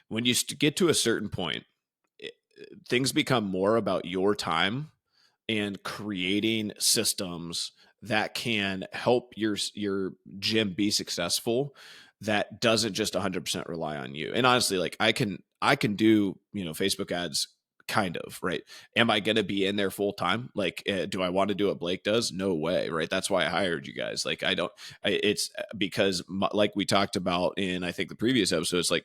When you get to a certain point, things become more about your time and creating systems that can help your gym be successful, that doesn't just 100% rely on you. And honestly, like I can do, Facebook ads, kind of, right? Am I going to be in there full time? Like, do I want to do what Blake does? No way, right? That's why I hired you guys. Like, I don't, it's because like we talked about in, I think, the previous episodes, like,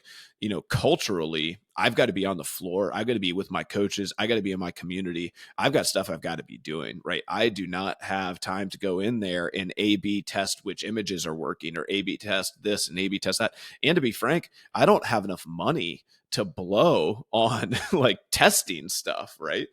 culturally, I've got to be on the floor. I've got to be with my coaches. I got to be in my community. I've got stuff I've got to be doing, right? I do not have time to go in there and A/B test which images are working, or A/B test this and A/B test that. And to be frank, I don't have enough money to blow on like testing stuff, right?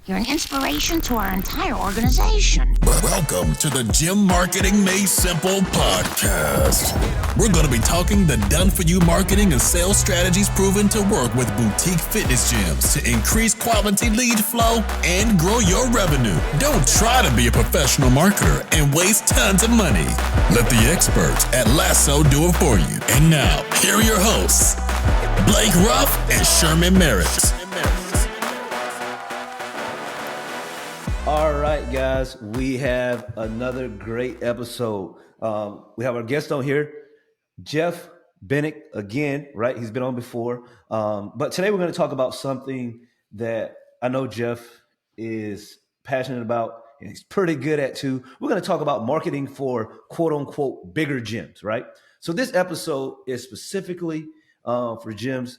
You're an inspiration to our entire organization. Welcome to the Gym Marketing Made Simple podcast. We're going to be talking the done-for-you marketing and sales strategies proven to work with boutique fitness gyms to increase quality lead flow and grow your revenue. Don't try to be a professional marketer and waste tons of money. Let the experts at Lasso do it for you. And now, here are your hosts, Blake Ruff and Sherman Merricks. All right, guys, we have another great episode. We have our guest on here, Jeff Binek, again, right? He's been on before. But today we're going to talk about something that I know Jeff is passionate about and he's pretty good at too. We're going to talk about marketing for quote unquote bigger gyms, right? So this episode is specifically for gyms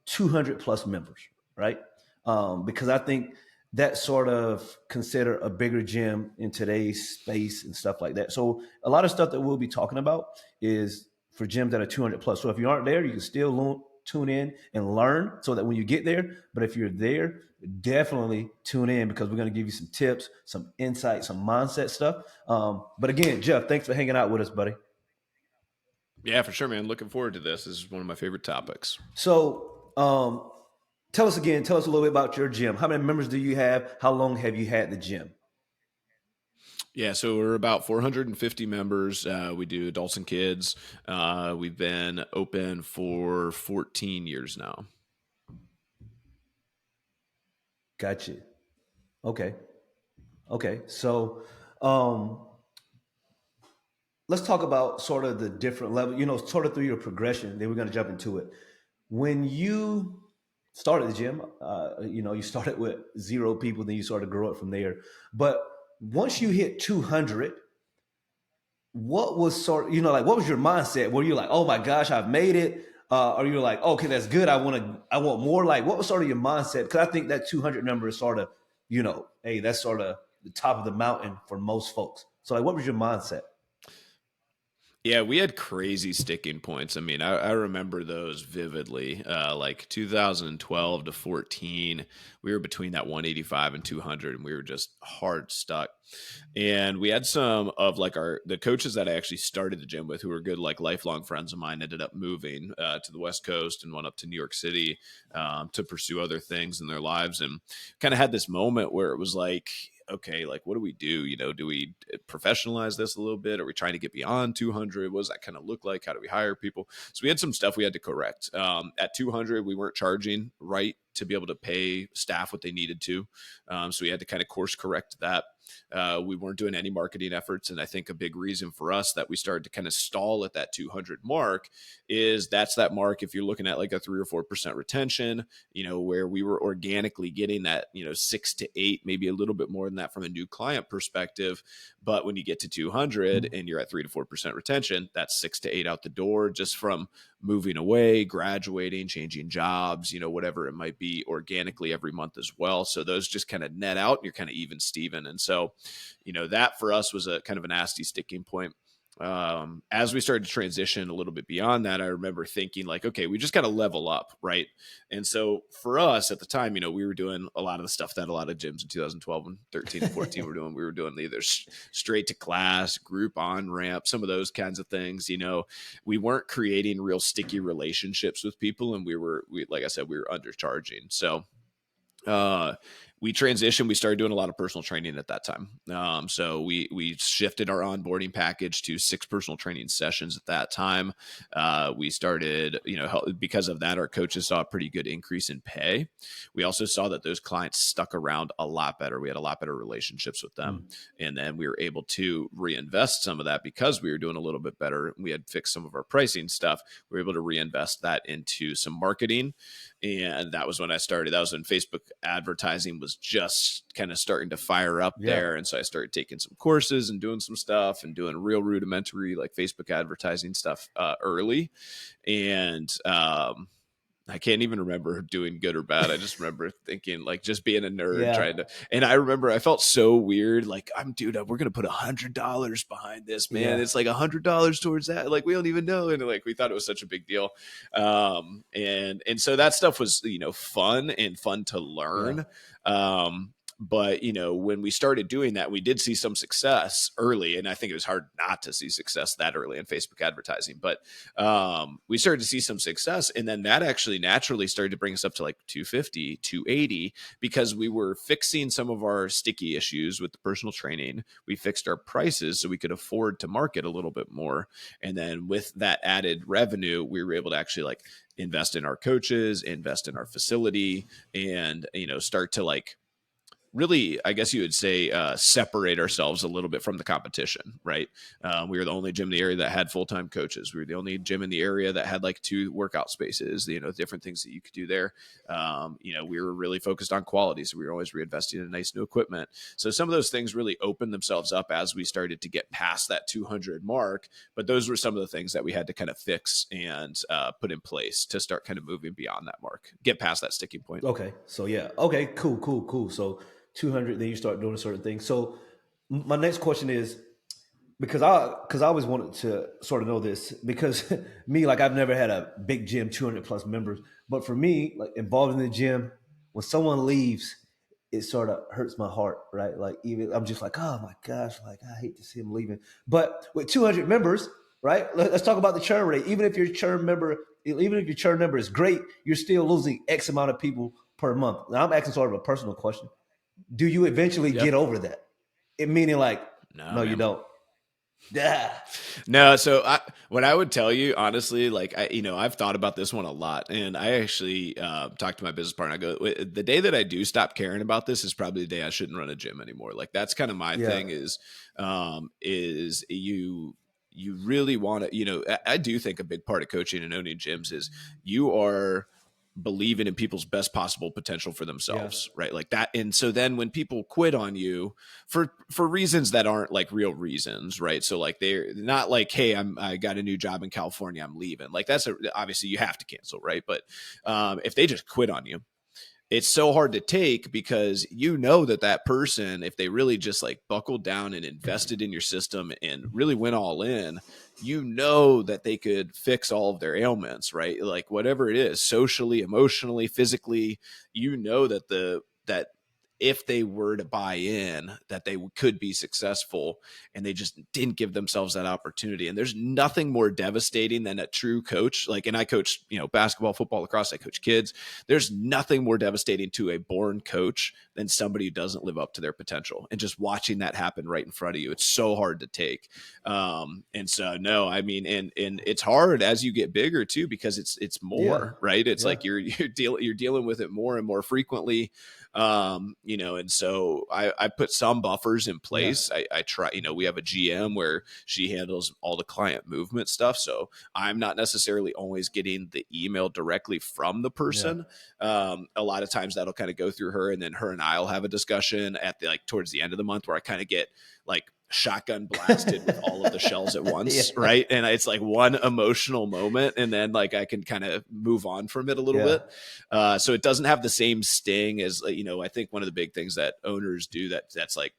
200 plus members, right? Because I think that sort of consider a bigger gym in today's space and stuff like that. So a lot of stuff that we'll be talking about is for gyms that are 200 plus. So if you aren't there, you can still tune in and learn so that when you get there, but if you're there, definitely tune in because we're going to give you some tips, some insight, some mindset stuff. But again, Jeff, thanks for hanging out with us, buddy. Yeah, for sure, man. Looking forward to this. This is one of my favorite topics. So, tell us a little bit about your gym. How many members do you have? How long have you had the gym? Yeah, so we're about 450 members. We do adults and kids. We've been open for 14 years now. Gotcha. Okay. So, let's talk about sort of the different level, sort of through your progression. Then we're going to jump into it. When you started the gym, you started with 0 people, then you sort of grow it from there. But once you hit 200, what was what was your mindset? Were you like, oh my gosh, I've made it? Or you're like, okay, that's good. I want more. Like, what was sort of your mindset? Because I think that 200 number is sort of, hey, that's sort of the top of the mountain for most folks. So like, what was your mindset? Yeah, we had crazy sticking points. I mean, I remember those vividly. Like 2012 to 14, we were between that 185 and 200, and we were just hard stuck. And we had some of like the coaches that I actually started the gym with, who were good, like lifelong friends of mine, ended up moving to the West Coast and went up to New York City to pursue other things in their lives, and kind of had this moment where it was like, okay, like, what do we do? Do we professionalize this a little bit? Are we trying to get beyond 200? What does that kind of look like? How do we hire people? So we had some stuff we had to correct. At 200, we weren't charging right to be able to pay staff what they needed to. So we had to kind of course correct that. We weren't doing any marketing efforts. And I think a big reason for us that we started to kind of stall at that 200 mark is that's that mark. If you're looking at like a 3 or 4% retention, where we were organically getting that, 6 to 8, maybe a little bit more than that from a new client perspective. But when you get to 200 and you're at 3 to 4% retention, that's 6 to 8 out the door just from moving away, graduating, changing jobs, whatever it might be organically every month as well. So those just kind of net out and you're kind of even Steven. And so, that for us was a kind of a nasty sticking point. As we started to transition a little bit beyond that, I remember thinking like, okay, we just got to level up. Right. And so for us at the time, we were doing a lot of the stuff that a lot of gyms in 2012 and 13 and 14 were doing. We were doing either straight to class, group on ramp, some of those kinds of things. We weren't creating real sticky relationships with people. And we like I said, we were undercharging. So we transitioned. We started doing a lot of personal training at that time. So we shifted our onboarding package to 6 personal training sessions at that time. We started, because of that, our coaches saw a pretty good increase in pay. We also saw that those clients stuck around a lot better. We had a lot better relationships with them. And then we were able to reinvest some of that because we were doing a little bit better. We had fixed some of our pricing stuff. We were able to reinvest that into some marketing. And that was when I started. That was when Facebook advertising was just kind of starting to fire up there. And so I started taking some courses and doing some stuff and doing real rudimentary like Facebook advertising stuff early. And I can't even remember doing good or bad. I just remember thinking like just being a nerd trying to, and I remember I felt so weird. Like we're going to put $100 behind this, man. It's like $100 towards that. Like we don't even know. And like, we thought it was such a big deal. And so that stuff was, fun to learn. But, when we started doing that, we did see some success early. And I think it was hard not to see success that early in Facebook advertising. But we started to see some success. And then that actually naturally started to bring us up to like 250, 280, because we were fixing some of our sticky issues with the personal training. We fixed our prices so we could afford to market a little bit more. And then with that added revenue, we were able to actually like invest in our coaches, invest in our facility, and, start to like, really, I guess you would say, separate ourselves a little bit from the competition, right? We were the only gym in the area that had full-time coaches. We were the only gym in the area that had like 2 workout spaces, different things that you could do there. We were really focused on quality. So we were always reinvesting in nice new equipment. So some of those things really opened themselves up as we started to get past that 200 mark. But those were some of the things that we had to kind of fix and put in place to start kind of moving beyond that mark, get past that sticking point. Okay. So okay, cool. So 200, then you start doing a certain thing. So my next question is, because I always wanted to sort of know this, because me, like I've never had a big gym, 200 plus members, but for me, like involved in the gym, when someone leaves, it sort of hurts my heart, right? Like even I'm just like, oh my gosh, like I hate to see him leaving. But with 200 members, right? Let's talk about the churn rate. Even if your churn number is great, you're still losing X amount of people per month. Now I'm asking sort of a personal question. Do you eventually get over that? It meaning like, no, you don't. Yeah. No. So what I would tell you, honestly, like I've thought about this one a lot, and I actually talked to my business partner. I go, the day that I do stop caring about this is probably the day I shouldn't run a gym anymore. Like that's kind of my thing is you really want to, I do think a big part of coaching and owning gyms is you are believing in people's best possible potential for themselves, right? Like that. And so then when people quit on you for reasons that aren't like real reasons, right? So like they're not like, hey, I got a new job in California, I'm leaving. Like that's obviously you have to cancel, right? But if they just quit on you, it's so hard to take because that person, if they really just like buckled down and invested in your system and really went all in, that they could fix all of their ailments, right? Like whatever it is, socially, emotionally, physically, that if they were to buy in, that they could be successful, and they just didn't give themselves that opportunity. And there's nothing more devastating than a true coach. Like, and I coach, basketball, football, lacrosse, I coach kids. There's nothing more devastating to a born coach than somebody who doesn't live up to their potential, and just watching that happen right in front of you. It's so hard to take. And so, no, I mean, and it's hard as you get bigger too, because it's more, right? It's like you're dealing with it more and more frequently. And so I put some buffers in place. I try, we have a GM where she handles all the client movement stuff. So I'm not necessarily always getting the email directly from the person. A lot of times that'll kind of go through her, and then her and I'll have a discussion at towards the end of the month where I kind of get like shotgun blasted with all of the shells at once. Right. And it's like one emotional moment, and then like I can kind of move on from it a little bit. So it doesn't have the same sting as, I think one of the big things that owners do that's like,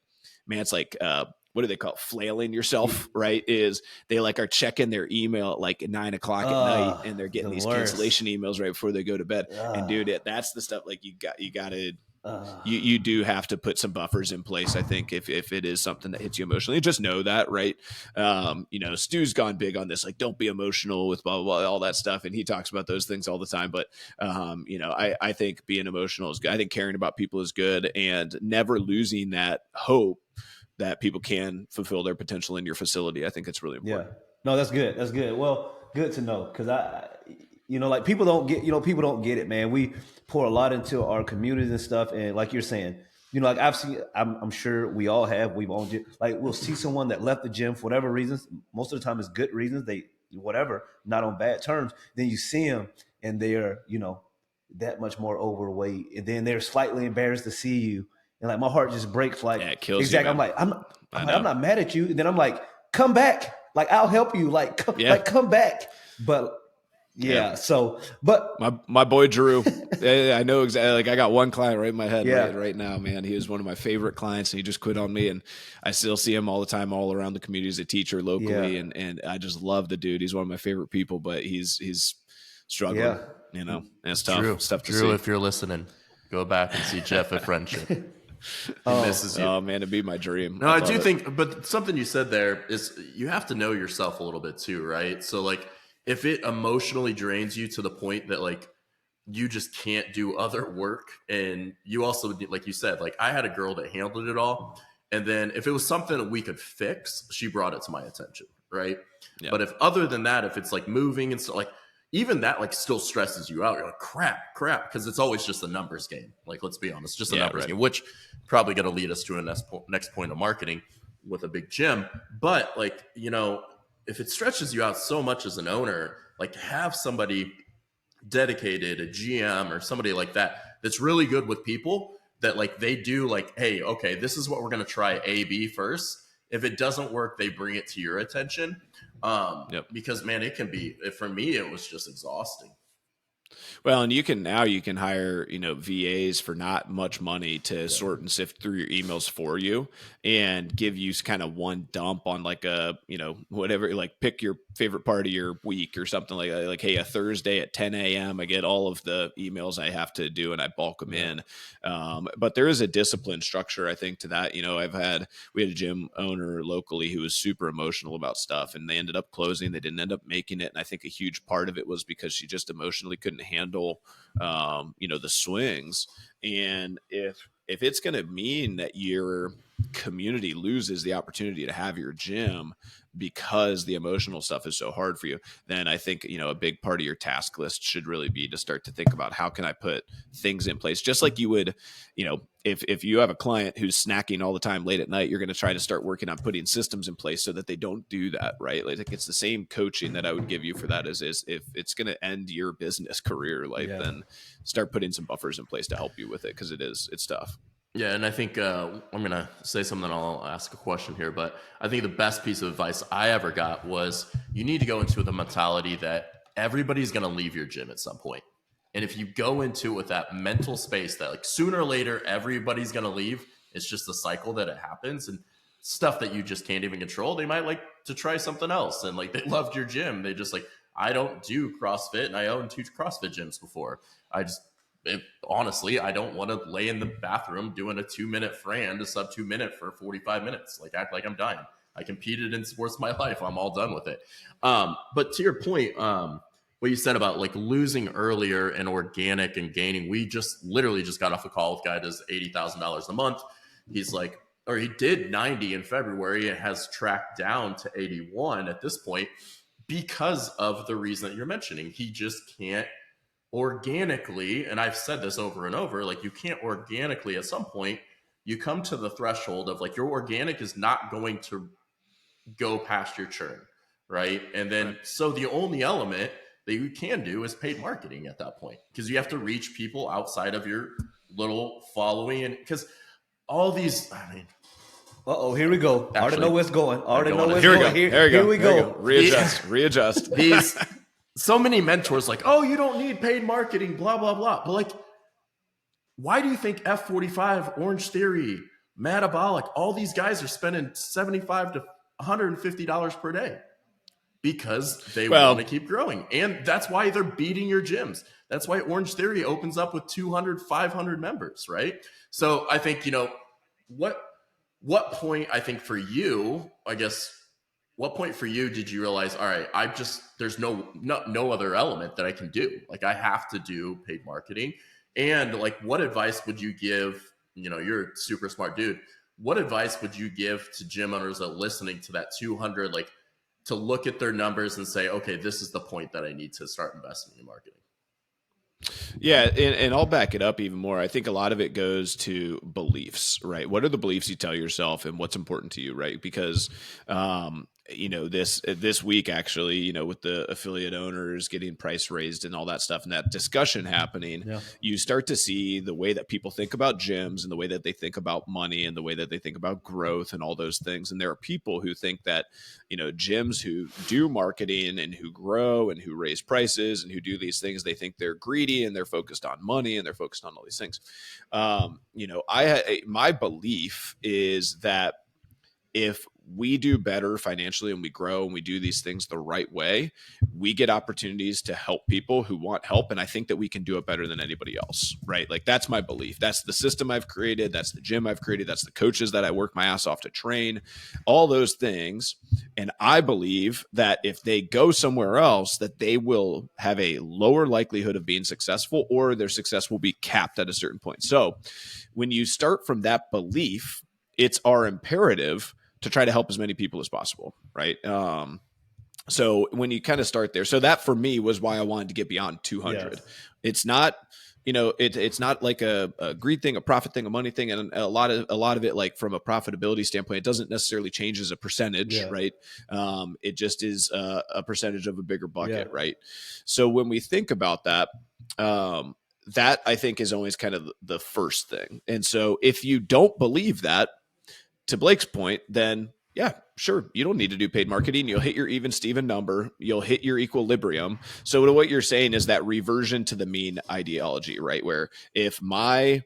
man, it's like, what do they call it? Flailing yourself, right? Is they like are checking their email at like 9 o'clock at night, and they're getting these cancellation emails right before they go to bed. And dude, that's the stuff like you got to you do have to put some buffers in place. I think if it is something that hits you emotionally, just know that, right? Stu's gone big on this, like, don't be emotional with blah, blah, blah, all that stuff. And he talks about those things all the time. But, I think being emotional is good. I think caring about people is good, and never losing that hope that people can fulfill their potential in your facility. I think it's really important. Yeah. No, that's good. That's good. Well, good to know. Cause like people don't get it, man. We pour a lot into our communities and stuff. And like you're saying, like I'm sure we all have, we've owned it. Like we'll see someone that left the gym for whatever reasons. Most of the time it's good reasons. They, whatever, not on bad terms. Then you see them and they're, that much more overweight. And then they're slightly embarrassed to see you. And like my heart just breaks. Like, yeah, it kills exactly. you, man. I'm not mad at you. And then I'm like, come back. Like, I'll help you. Like, come back. But yeah. So, but my boy Drew, I know exactly. Like, I got one client right in my head right now, man. He was one of my favorite clients, and he just quit on me. And I still see him all the time, all around the community as a teacher locally. Yeah. And I just love the dude. He's one of my favorite people, but he's struggling. And it's tough. Drew, it's tough to Drew, see. if you're listening, go back and see Jeff at Friendship. He misses you. Oh man, it'd be my dream. No, I do think, but something you said there is you have to know yourself a little bit too, right? So like, if it emotionally drains you to the point that like you just can't do other work, and you also, like you said, like I had a girl that handled it all, and then if it was something that we could fix, she brought it to my attention, right? Yeah. But if other than that, if it's like moving and stuff, like even that like still stresses you out. You're like, crap, because it's always just a numbers game. Like, let's be honest, just a numbers game, which probably going to lead us to a next point of marketing with a big gym. But like, if it stretches you out so much as an owner, like have somebody dedicated, a GM or somebody like that, that's really good with people, that like they do like, hey, okay, this is what we're going to try A, B first. If it doesn't work, they bring it to your attention. Because man, it can be, for me, it was just exhausting. Well, and you can hire, VAs for not much money to sort and sift through your emails for you and give you kind of one dump on like a, whatever, like pick your favorite part of your week or something like that. Like, hey, a Thursday at 10 a.m. I get all of the emails I have to do and I bulk them in. But there is a discipline structure, I think, to that. We had a gym owner locally who was super emotional about stuff, and they ended up closing. They didn't end up making it. And I think a huge part of it was because she just emotionally couldn't handle the swings. And if it's going to mean that your community loses the opportunity to have your gym because the emotional stuff is so hard for you, then I think, a big part of your task list should really be to start to think about how can I put things in place, just like you would, if you have a client who's snacking all the time late at night, you're going to try to start working on putting systems in place so that they don't do that, right? Like it's the same coaching that I would give you for that is if it's going to end your business career, then start putting some buffers in place to help you with it, because it's tough. Yeah, and I think I'm going to say something, I'll ask a question here, but I think the best piece of advice I ever got was you need to go into the mentality that everybody's going to leave your gym at some point. And if you go into it with that mental space that like sooner or later everybody's going to leave, it's just the cycle that it happens, and stuff that you just can't even control. They might like to try something else, and like they loved your gym. They just like, I don't do CrossFit, and I owned 2 CrossFit gyms before. Honestly, I don't want to lay in the bathroom doing a 2-minute Fran to sub 2 minute for 45 minutes. Like act like I'm dying. I competed in sports my life. I'm all done with it. But to your point, what you said about like losing earlier and organic and gaining, we just literally just got off a call with a guy that does $80,000 a month. He's like, or he did 90 in February and has tracked down to 81 at this point because of the reason that you're mentioning. He just can't organically, and I've said this over and over, like you can't organically, at some point you come to the threshold of like your organic is not going to go past your churn, right? And then so the only element that you can do is paid marketing at that point, because you have to reach people outside of your little following. And because all these, here we go. I already know where it's going. Here we go. Readjust. These so many mentors like, oh, you don't need paid marketing, blah, blah, blah. But like, why do you think F45, Orange Theory, Metabolic, all these guys are spending $75 to $150 per day? because they Well, want to keep growing. And that's why they're beating your gyms. That's why Orange Theory opens up with 200, 500 members, right? So I think, what point, I think for you, I guess, what point for you did you realize, all right, there's no other element that I can do. Like, I have to do paid marketing. And like, what advice would you give, you're a super smart dude. What advice would you give to gym owners that are listening to that 200, like, to look at their numbers and say, okay, this is the point that I need to start investing in marketing? Yeah, and I'll back it up even more. I think a lot of it goes to beliefs, right? What are the beliefs you tell yourself and what's important to you, right? Because this week actually, with the affiliate owners getting price raised and all that stuff and that discussion happening, you start to see the way that people think about gyms and the way that they think about money and the way that they think about growth and all those things. And there are people who think that, gyms who do marketing and who grow and who raise prices and who do these things, they think they're greedy and they're focused on money and they're focused on all these things. My belief is that if we do better financially and we grow and we do these things the right way, we get opportunities to help people who want help. And I think that we can do it better than anybody else, right? Like, that's my belief. That's the system I've created. That's the gym I've created. That's the coaches that I work my ass off to train, all those things. And I believe that if they go somewhere else, that they will have a lower likelihood of being successful, or their success will be capped at a certain point. So when you start from that belief, it's our imperative to try to help as many people as possible, right? So when you kind of start there, so that for me was why I wanted to get beyond 200. Yes. It's not, it's not like a greed thing, a profit thing, a money thing, and a lot of it, like from a profitability standpoint, it doesn't necessarily change as a percentage, right? It just is a percentage of a bigger bucket, right? So when we think about that, that I think is always kind of the first thing. And so if you don't believe that, to Blake's point, then yeah, sure, you don't need to do paid marketing. You'll hit your even Steven number. You'll hit your equilibrium. So what you're saying is that reversion to the mean ideology, right? Where if my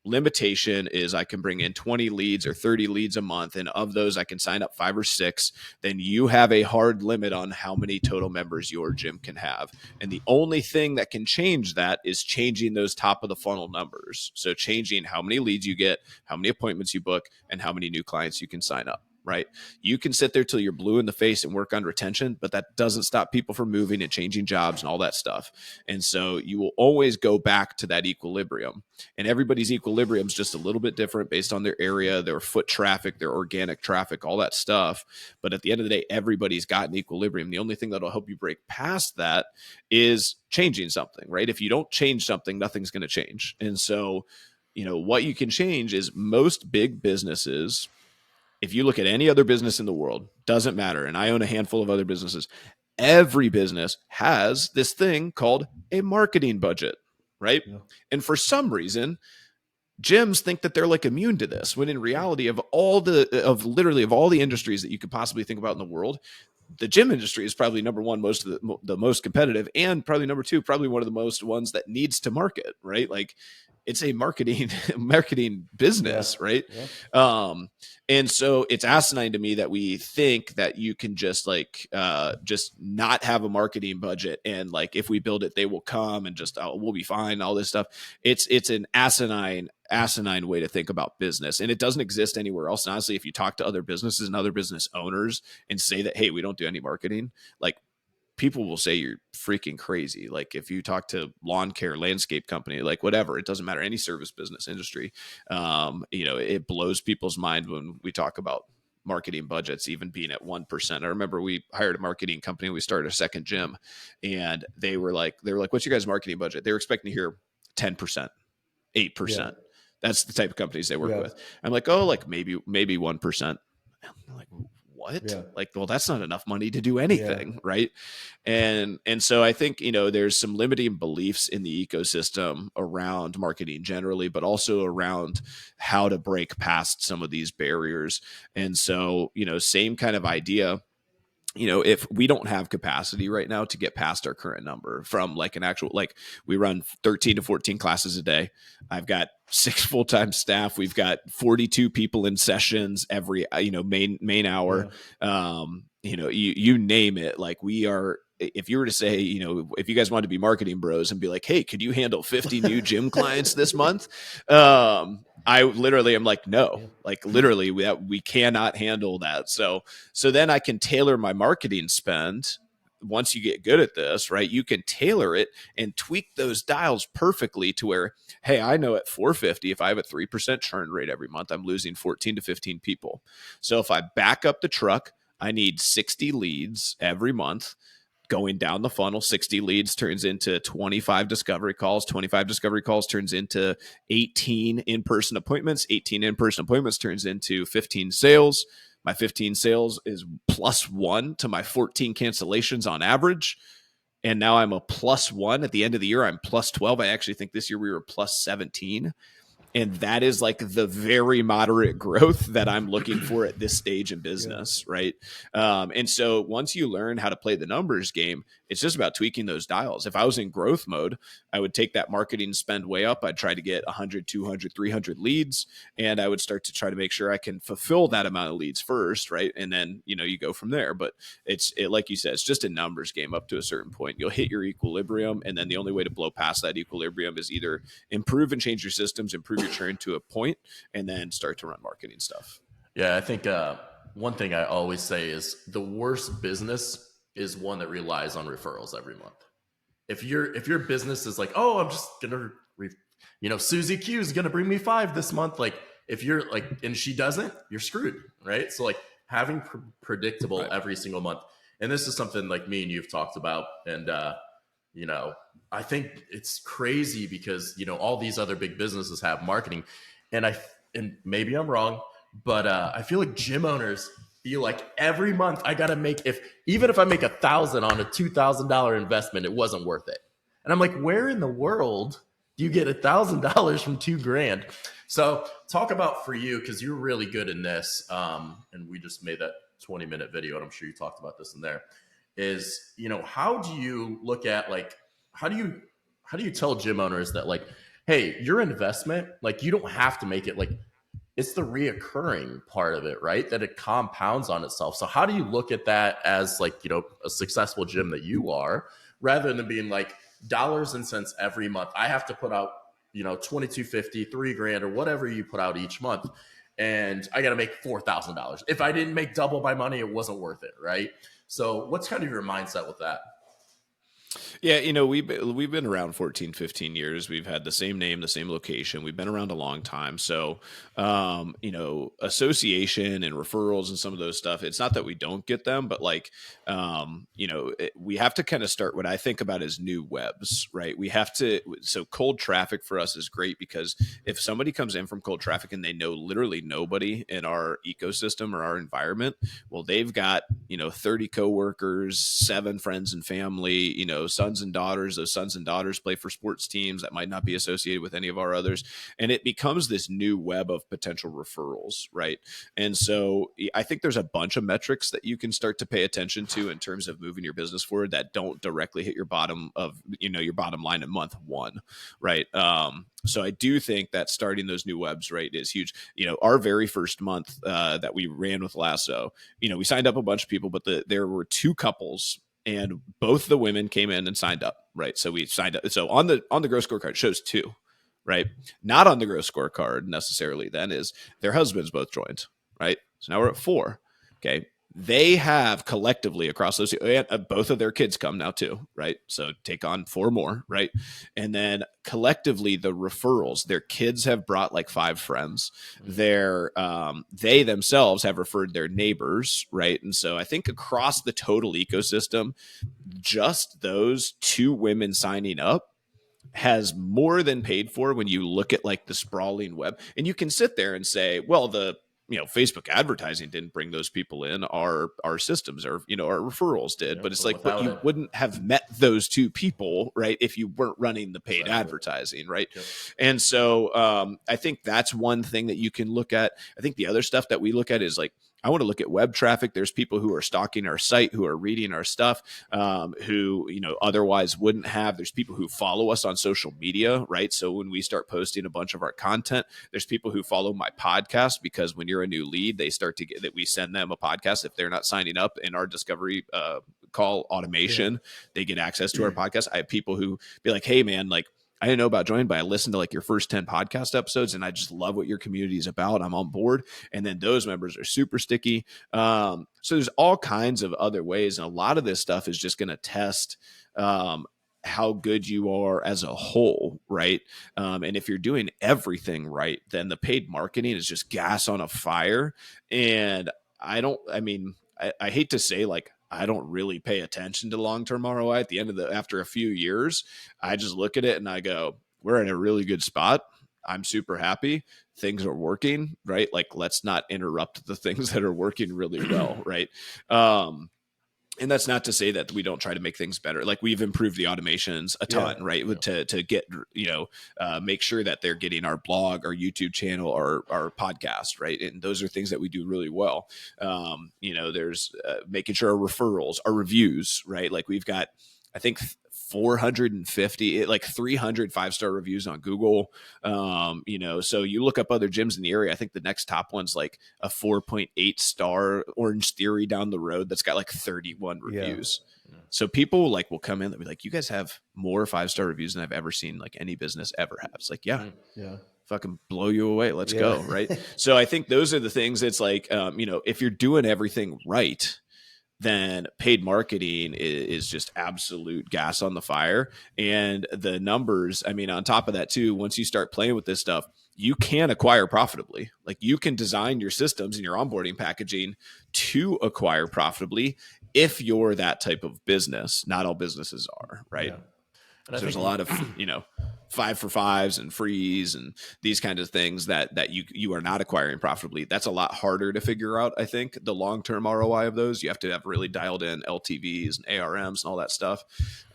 limitation is I can bring in 20 leads or 30 leads a month, and of those I can sign up 5 or 6, then you have a hard limit on how many total members your gym can have. And the only thing that can change that is changing those top of the funnel numbers. So changing how many leads you get, how many appointments you book, and how many new clients you can sign up. Right? You can sit there till you're blue in the face and work on retention, but that doesn't stop people from moving and changing jobs and all that stuff. And so you will always go back to that equilibrium, and everybody's equilibrium is just a little bit different based on their area, their foot traffic, their organic traffic, all that stuff. But at the end of the day, everybody's got an equilibrium. The only thing that'll help you break past that is changing something, right? If you don't change something, nothing's going to change. And so, what you can change is most big businesses. If you look at any other business in the world, doesn't matter. And I own a handful of other businesses. Every business has this thing called a marketing budget, right? Yeah. And for some reason, gyms think that they're like immune to this, when in reality, of all the industries that you could possibly think about in the world, the gym industry is probably number one, the most competitive, and probably number two, probably one of the most ones that needs to market, right? Like, it's a marketing business, right? Yeah. And so it's asinine to me that we think that you can just not have a marketing budget, and like, if we build it, they will come and just we'll be fine. All this stuff. It's an asinine way to think about business, and it doesn't exist anywhere else. And honestly, if you talk to other businesses and other business owners and say that, hey, we don't do any marketing, like, people will say you're freaking crazy. Like, if you talk to lawn care, landscape company, like whatever, it doesn't matter, any service business industry, it blows people's mind when we talk about marketing budgets even being at 1%. I remember we hired a marketing company. We started a second gym, and they were like, what's your guys' marketing budget? They were expecting to hear 10%, 8%. Yeah. That's the type of companies they work with. I'm like, oh, like maybe 1%. I'm like, what? Yeah. Like, well, that's not enough money to do anything. Yeah. Right. And so I think, there's some limiting beliefs in the ecosystem around marketing generally, but also around how to break past some of these barriers. And so, same kind of idea. If we don't have capacity right now to get past our current number from like an actual, like, we run 13 to 14 classes a day. I've got 6 full-time staff. We've got 42 people in sessions every, main hour. Yeah. you name it. Like we are, if you were to say, if you guys wanted to be marketing bros and be like, hey, could you handle 50 new gym clients this month? I literally am like, no, like literally we cannot handle that. So then I can tailor my marketing spend. Once you get good at this, right, you can tailor it and tweak those dials perfectly to where, hey, I know at 450, if I have a 3% churn rate every month, I'm losing 14 to 15 people. So if I back up the truck, I need 60 leads every month. Going down the funnel, 60 leads turns into 25 discovery calls. 25 discovery calls turns into 18 in-person appointments. 18 in-person appointments turns into 15 sales. My 15 sales is +1 to my 14 cancellations on average. And now I'm a +1 at the end of the year. I'm +12. I actually think this year we were +17. And that is like the very moderate growth that I'm looking for at this stage in business, right? And so once you learn how to play the numbers game, it's just about tweaking those dials. If I was in growth mode, I would take that marketing spend way up. I'd try to get 100, 200, 300 leads, and I would start to try to make sure I can fulfill that amount of leads first, right? And then, you go from there. But it's like you said, it's just a numbers game up to a certain point. You'll hit your equilibrium, and then the only way to blow past that equilibrium is either improve and change your systems, improve your churn to a point, and then start to run marketing stuff. Yeah, I think one thing I always say is the worst business is one that relies on referrals every month. If your business is like, oh, I'm just gonna, Susie Q is gonna bring me 5 this month. Like if you're like, and she doesn't, you're screwed, right? So like having predictable every single month, and this is something like me and you've talked about, and I think it's crazy because all these other big businesses have marketing, and maybe I'm wrong, but I feel like gym owners feel like every month I gotta make, even if I make $1,000 on a $2,000 investment, it wasn't worth it. And I'm like, where in the world do you get $1,000 from $2,000? So talk about for you, because you're really good in this, and we just made that 20-minute video, and I'm sure you talked about this in there. Is how do you look at like how do you tell gym owners that like, hey, your investment, like you don't have to make it like. It's the reoccurring part of it, right? That it compounds on itself. So how do you look at that as like, a successful gym that you are, rather than being like dollars and cents every month? I have to put out, $2,250, $3,000 or whatever you put out each month. And I got to make $4,000. If I didn't make double my money, it wasn't worth it. Right. So what's kind of your mindset with that? Yeah, we've been around 14, 15 years. We've had the same name, the same location. We've been around a long time. So, association and referrals and some of those stuff, it's not that we don't get them, but like, we have to kind of start what I think about as new webs, right? So cold traffic for us is great because if somebody comes in from cold traffic and they know literally nobody in our ecosystem or our environment, well, they've got, 30 coworkers, 7 friends and family, sons and daughters. Those sons and daughters play for sports teams that might not be associated with any of our others. And it becomes this new web of potential referrals, right? And so I think there's a bunch of metrics that you can start to pay attention to in terms of moving your business forward that don't directly hit your bottom line in month 1, right? So I do think that starting those new webs, right, is huge. Our very first month that we ran with Lasso, we signed up a bunch of people, but there were 2 couples, and both the women came in and signed up, right? So we signed up. So on the growth scorecard, it shows 2, right? Not on the growth scorecard necessarily then is their husbands both joined, right? So now we're at 4. Okay. They have collectively across those, both of their kids come now too, right? So take on 4 more, right? And then collectively the referrals, their kids have brought like 5 friends. They themselves have referred their neighbors, right? And so I think across the total ecosystem, just those 2 women signing up has more than paid for when you look at like the sprawling web. And you can sit there and say, well, Facebook advertising didn't bring those people in. Our systems or, our referrals did, but it's like, but you wouldn't have met those 2 people, right, if you weren't running the paid advertising, right? Yep. And so I think that's one thing that you can look at. I think the other stuff that we look at is like, I want to look at web traffic. There's people who are stalking our site, who are reading our stuff, who, otherwise wouldn't have. There's people who follow us on social media, right? So when we start posting a bunch of our content, there's people who follow my podcast, because when you're a new lead, they start to get that we send them a podcast. If they're not signing up in our discovery call automation, they get access to our podcast. I have people who be like, hey man, like, I didn't know about joining, but I listened to like your first 10 podcast episodes and I just love what your community is about. I'm on board. And then those members are super sticky. So there's all kinds of other ways. And a lot of this stuff is just going to test how good you are as a whole, right? And if you're doing everything right, then the paid marketing is just gas on a fire. And I hate to say, like, I don't really pay attention to long-term ROI. At the end of after a few years, I just look at it and I go, we're in a really good spot. I'm super happy. Things are working, right? Like, let's not interrupt the things that are working really well, right? And that's not to say that we don't try to make things better. Like, we've improved the automations a ton, right? To get, make sure that they're getting our blog, our YouTube channel, our podcast, right? And those are things that we do really well. There's making sure our referrals, our reviews, right? Like, we've got, I think, 450, like 300 5-star reviews on Google. So you look up other gyms in the area. I think the next top one's like a 4.8 star Orange Theory down the road that's got like 31 reviews. Yeah. So people like will come in and be like, you guys have more 5-star reviews than I've ever seen like any business ever have. It's like, yeah. Fucking blow you away. Let's go. Right. So I think those are the things. It's like, if you're doing everything right, then paid marketing is just absolute gas on the fire. And the numbers, I mean, on top of that too, once you start playing with this stuff, you can acquire profitably. Like, you can design your systems and your onboarding packaging to acquire profitably if you're that type of business. Not all businesses are, right? Yeah. So there's a lot of, 5 for 5s and frees and these kinds of things that you are not acquiring profitably. That's a lot harder to figure out. I think the long-term ROI of those, you have to have really dialed in LTVs and ARMs and all that stuff.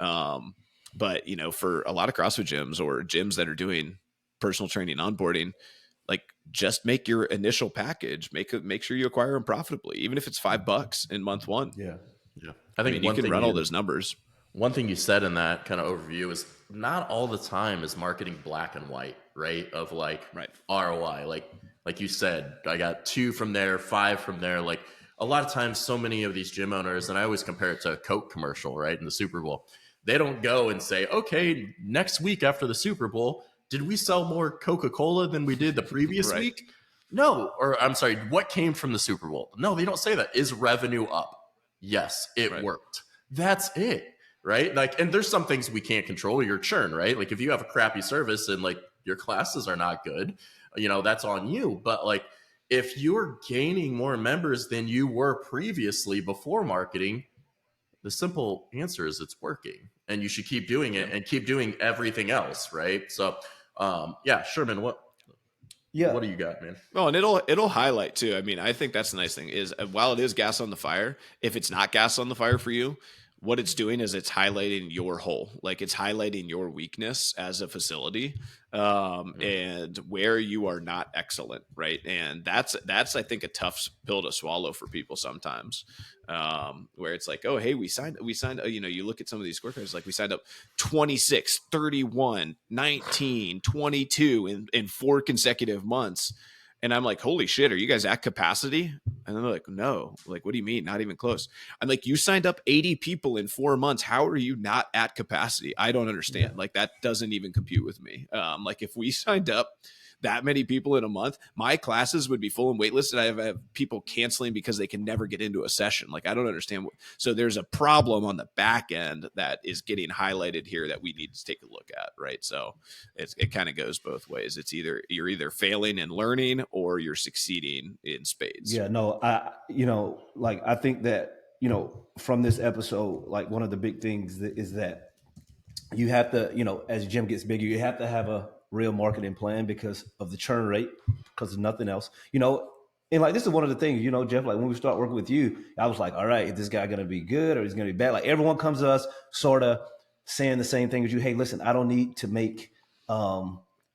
But for a lot of CrossFit gyms or gyms that are doing personal training onboarding, like, just make your initial package, make sure you acquire them profitably, even if it's $5 in month one. Yeah. I think you can run all those numbers. One thing you said in that kind of overview is not all the time is marketing black and white, right? Of like ROI, like you said, I got 2 from there, 5 from there. Like, a lot of times, so many of these gym owners, and I always compare it to a Coke commercial, right? In the Super Bowl, they don't go and say, okay, next week after the Super Bowl, did we sell more Coca-Cola than we did the previous week? No. Or I'm sorry, what came from the Super Bowl? No, they don't say that. Is revenue up? Yes, it worked. That's it. Right? Like, and there's some things we can't control, your churn, right? Like, if you have a crappy service and like your classes are not good, that's on you. But like, if you're gaining more members than you were previously before marketing, the simple answer is it's working, and you should keep doing it and keep doing everything else. Right. So, Sherman, what do you got, man? Oh, and it'll highlight too. I mean, I think that's the nice thing is, while it is gas on the fire, if it's not gas on the fire for you, what it's doing is it's highlighting your hole. Like, it's highlighting your weakness as a facility, and where you are not excellent. Right. And that's, I think, a tough pill to swallow for people sometimes, where it's like, oh, hey, we signed, you look at some of these scorecards, like we signed up 26, 31, 19, 22 in 4 consecutive months. And I'm like, holy shit, are you guys at capacity? And they're like, no. Like, what do you mean? Not even close. I'm like, you signed up 80 people in 4 months. How are you not at capacity? I don't understand. Yeah. Like, that doesn't even compute with me. Like, if we signed up that many people in a month, my classes would be full and waitlisted. I have people canceling because they can never get into a session. Like, I don't understand. So there's a problem on the back end that is getting highlighted here that we need to take a look at. Right. So it kind of goes both ways. It's you're either failing and learning or you're succeeding in spades. Yeah, no, I think that, from this episode, like, one of the big things is that you have to, as your gym gets bigger, you have to have a real marketing plan because of the churn rate, because of nothing else, and like, this is one of the things, Jeff, like, when we start working with you, I was like, all right, is this guy going to be good or is he going to be bad? Like, everyone comes to us sort of saying the same thing as you. Hey, listen, I don't need to make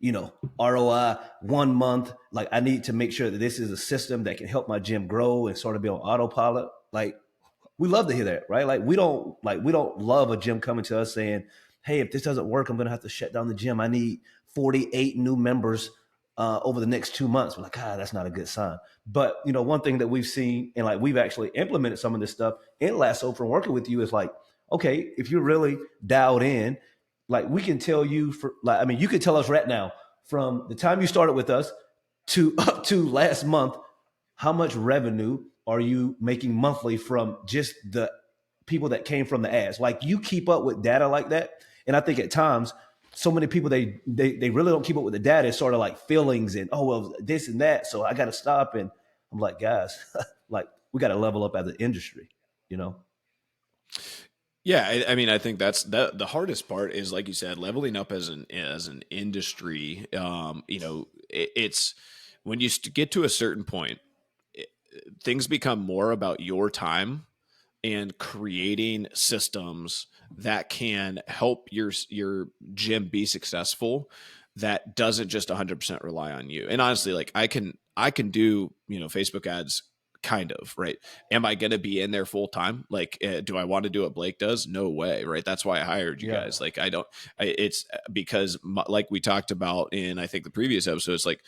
ROI 1 month. Like, I need to make sure that this is a system that can help my gym grow and sort of be on autopilot. Like, we love to hear that, right? Like, we don't love a gym coming to us saying, hey, if this doesn't work, I'm going to have to shut down the gym. I need 48 new members over the next 2 months. We're like, that's not a good sign. But, one thing that we've seen, and like we've actually implemented some of this stuff in Lasso from working with you, is like, okay, if you're really dialed in, like, we can tell you you could tell us right now from the time you started with us to up to last month, how much revenue are you making monthly from just the people that came from the ads? Like, you keep up with data like that. And I think at times, so many people, they really don't keep up with the data. It's sort of like feelings and, this and that. So I got to stop. And I'm like, guys, like, we got to level up as an industry, Yeah, I think that's the hardest part is, like you said, leveling up as an industry. It's when you get to a certain point, things become more about your time and creating systems that can help your gym be successful. That doesn't just 100% rely on you. And honestly, like, I can do Facebook ads. Kind of, right? Am I going to be in there full time? Like, do I want to do what Blake does? No way, right? That's why I hired you guys. Like, it's because like we talked about in, I think, the previous episodes, like,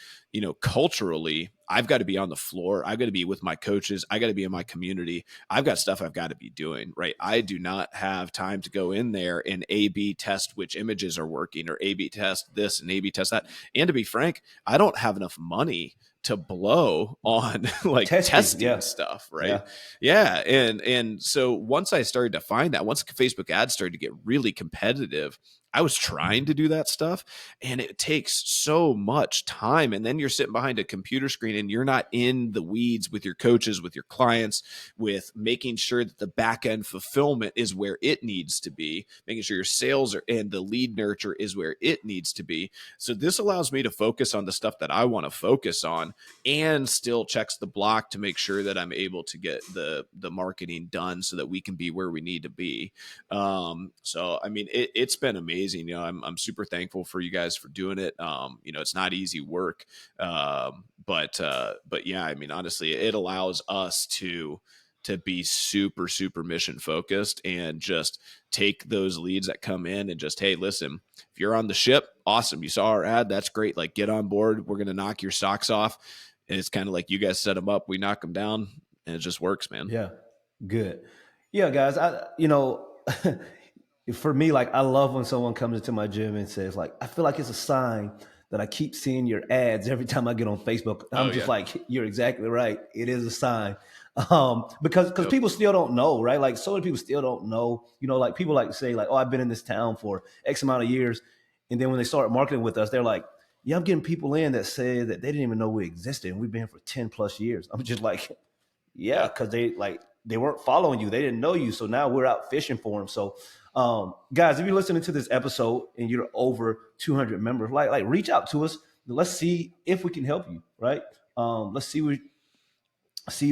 culturally, I've got to be on the floor. I've got to be with my coaches. I got to be in my community. I've got stuff I've got to be doing, right? I do not have time to go in there and A/B test which images are working, or A/B test this and A/B test that. And to be frank, I don't have enough money to blow on like testing stuff, right? Yeah. And so once I started to find that, once Facebook ads started to get really competitive, I was trying to do that stuff, and it takes so much time. And then you're sitting behind a computer screen and you're not in the weeds with your coaches, with your clients, with making sure that the back end fulfillment is where it needs to be, making sure your sales and the lead nurture is where it needs to be. So this allows me to focus on the stuff that I want to focus on, and still checks the block to make sure that I'm able to get the marketing done so that we can be where we need to be. So, I mean, it's been amazing. I'm super thankful for you guys for doing it. It's not easy work. But yeah, I mean, honestly, it allows us to be super, super mission focused and just take those leads that come in and just, hey, listen, if you're on the ship, awesome. You saw our ad. That's great. Like, get on board. We're going to knock your socks off. And it's kind of like you guys set them up, we knock them down, and it just works, man. Yeah. Good. Yeah, guys, for me, like, I love when someone comes into my gym and says, like, I feel like it's a sign that I keep seeing your ads every time I get on Facebook. I'm just like, you're exactly right. It is a sign. Because people still don't know, right? Like, so many people still don't know, like, people like to say, like, oh, I've been in this town for X amount of years. And then when they start marketing with us, they're like, yeah, I'm getting people in that say that they didn't even know we existed, and we've been here for 10 plus years. I'm just like, yeah, because they weren't following you. They didn't know you. So now we're out fishing for them. So, guys, if you're listening to this episode and you're over 200 members, like reach out to us. Let's see if we can help you, right? Let's see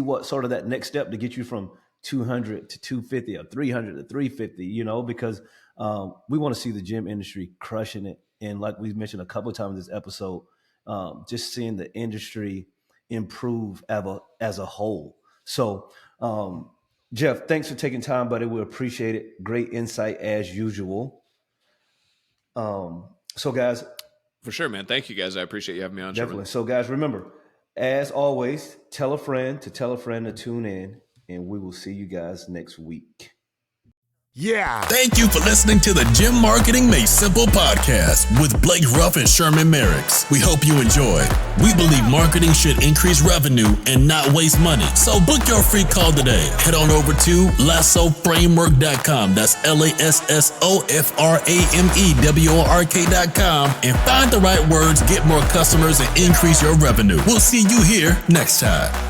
what sort of that next step to get you from 200 to 250 or 300 to 350, because we want to see the gym industry crushing it. And like we've mentioned a couple of times in this episode, just seeing the industry improve as a whole. So, Jeff, thanks for taking time, buddy. We appreciate it. Great insight as usual. So, guys. For sure, man. Thank you, guys. I appreciate you having me on. Definitely. So, guys, remember, as always, tell a friend to tune in, and we will see you guys next week. Yeah. Thank you for listening to the Gym Marketing Made Simple podcast with Blake Ruff and Sherman Merricks. We hope you enjoy. We believe marketing should increase revenue and not waste money. So book your free call today. Head on over to lassoframework.com. That's lassoframework.com and find the right words, get more customers, and increase your revenue. We'll see you here next time.